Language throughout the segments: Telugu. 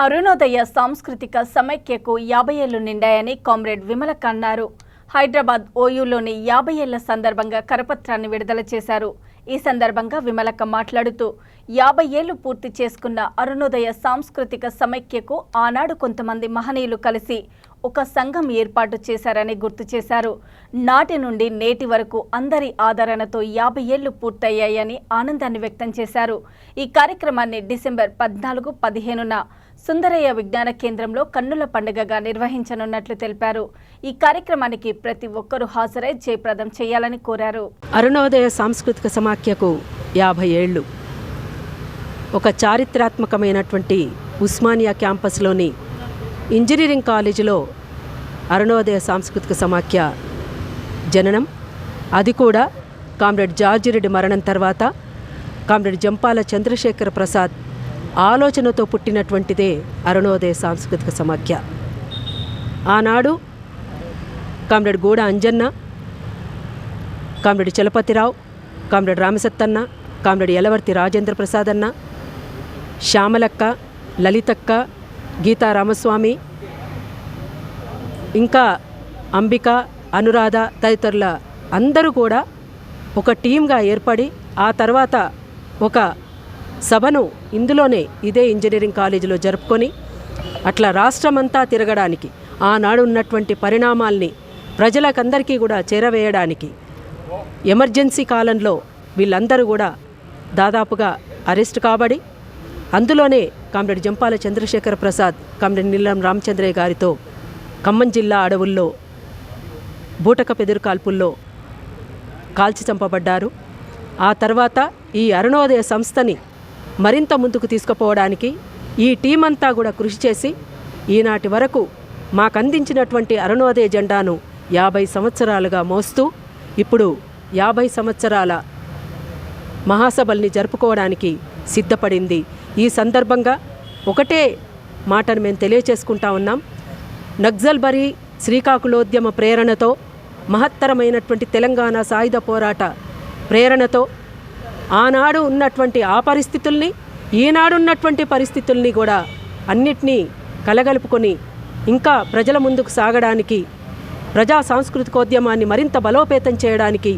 అరుణోదయ సాంస్కృతిక సమైక్యకు 50 ఏళ్లు నిండాయని కామ్రేడ్ విమలక్క అన్నారు. హైదరాబాద్ ఓయూలోని 50 ఏళ్ల సందర్భంగా కరపత్రాన్ని విడుదల చేశారు. ఈ సందర్భంగా విమలక్క మాట్లాడుతూ 50 ఏళ్లు పూర్తి చేసుకున్న అరుణోదయ సాంస్కృతిక సమైక్యకు ఆనాడు కొంతమంది మహనీయులు కలిసి ఒక సంఘం ఏర్పాటు చేశారని గుర్తు చేశారు. నాటి నుండి నేటి వరకు అందరి ఆదరణతో 50 ఏళ్లు పూర్తయ్యాయని ఆనందాన్ని వ్యక్తం చేశారు. ఈ కార్యక్రమాన్ని డిసెంబర్ 14, 15న సుందరయ్య విజ్ఞాన కేంద్రంలో కన్నుల పండుగగా నిర్వహించనున్నట్లు తెలిపారు. ఈ కార్యక్రమానికి ప్రతి ఒక్కరూ హాజరై జయప్రదం చేయాలని కోరారు. అరుణోదయ సాంస్కృతిక సమాఖ్యకు 50 ఏళ్లు. ఒక చారిత్రాత్మకమైనటువంటి ఉస్మానియా క్యాంపస్లోని ఇంజనీరింగ్ కాలేజీలో అరుణోదయ సాంస్కృతిక సమాఖ్య జననం. అది కూడా కామ్రేడ్ జార్జి రెడ్డి మరణం తర్వాత కామ్రేడ్ జంపాల చంద్రశేఖర ప్రసాద్ ఆలోచనతో పుట్టినటువంటిదే అరుణోదయ సాంస్కృతిక సమాఖ్య. ఆనాడు comrade Guda Anjanna, comrade Chalapathi Rao, comrade Ramasattanna, comrade Yalavarthi Rajendra Prasad అన్న, శ్యామలక్క, లలితక్క, గీతా రామస్వామి, ఇంకా అంబిక, అనురాధ తదితరుల అందరూ కూడా ఒక టీమ్గా ఏర్పడి ఆ తర్వాత ఒక సభను ఇందులోనే ఇదే ఇంజనీరింగ్ కాలేజీలో జరుపుకొని అట్లా రాష్ట్రమంతా తిరగడానికి, ఆనాడు ఉన్నటువంటి పరిణామాల్ని ప్రజలకందరికీ కూడా చేరవేయడానికి ఎమర్జెన్సీ కాలంలో వీళ్ళందరూ కూడా దాదాపుగా అరెస్ట్ కాబడి అందులోనే కామ్రేడ్ జంపాల చంద్రశేఖర ప్రసాద్, కామ్రేడ్ నీలం రామచంద్రయ్య గారితో ఖమ్మం జిల్లా అడవుల్లో బూటక పెదురు కాల్పుల్లో కాల్చి చంపబడ్డారు. ఆ తర్వాత ఈ అరుణోదయ సంస్థని మరింత ముందుకు తీసుకుపోవడానికి ఈ టీం అంతా కూడా కృషి చేసి ఈనాటి వరకు మాకు అందించినటువంటి అరుణోదయ జెండాను 50 సంవత్సరాలుగా మోస్తూ ఇప్పుడు 50 సంవత్సరాల మహాసభల్ని జరుపుకోవడానికి సిద్ధపడింది. ఈ సందర్భంగా ఒకటే మాటను మేము తెలియచేసుకుంటా ఉన్నాం. నక్సల్బరీ శ్రీకాకుళోద్యమ ప్రేరణతో, మహత్తరమైనటువంటి తెలంగాణ సాయుధ పోరాట ప్రేరణతో ఆనాడు ఉన్నటువంటి ఆ పరిస్థితుల్ని, ఈనాడున్నటువంటి పరిస్థితుల్ని కూడా అన్నిటినీ కలగలుపుకొని ఇంకా ప్రజల ముందుకు సాగడానికి, ప్రజా సాంస్కృతికోద్యమాన్ని మరింత బలోపేతం చేయడానికి,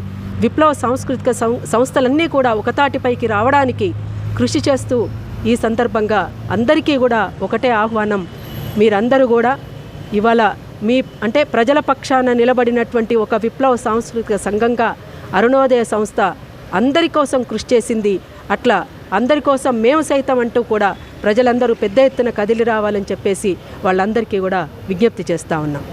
విప్లవ సాంస్కృతిక సంస్థలన్నీ కూడా ఒకతాటిపైకి రావడానికి కృషి చేస్తూ ఈ సందర్భంగా అందరికీ కూడా ఒకటే ఆహ్వానం. మీరందరూ కూడా ఇవాళ మీ అంటే ప్రజల పక్షాన నిలబడినటువంటి ఒక విప్లవ సాంస్కృతిక సంఘంగా అరుణోదయ సంస్థ అందరి కోసం కృషి చేసింది. అట్లా అందరి కోసం మేము సైతం అంటూ కూడా ప్రజలందరూ పెద్ద ఎత్తున కదిలి రావాలని చెప్పేసి వాళ్ళందరికీ కూడా విజ్ఞప్తి చేస్తూ ఉన్నాం.